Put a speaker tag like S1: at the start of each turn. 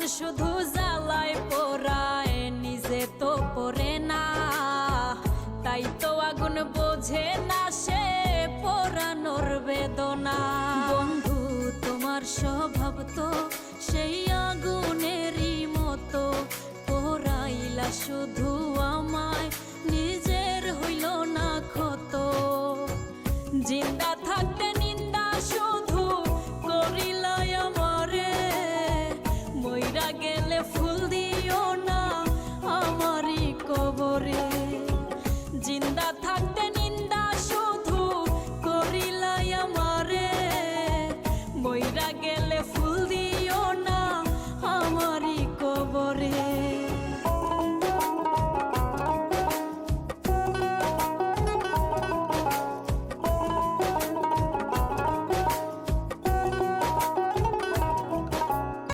S1: শুধু জ্বালায় পোড়ায়, নিজে তো পড়ে না, তাই তো আগুন বোঝে না সে পোড়ানোর বেদনা। বন্ধু তোমার স্বভাব তো সেই আগুনেরই মতো, পোড়াইলা শুধু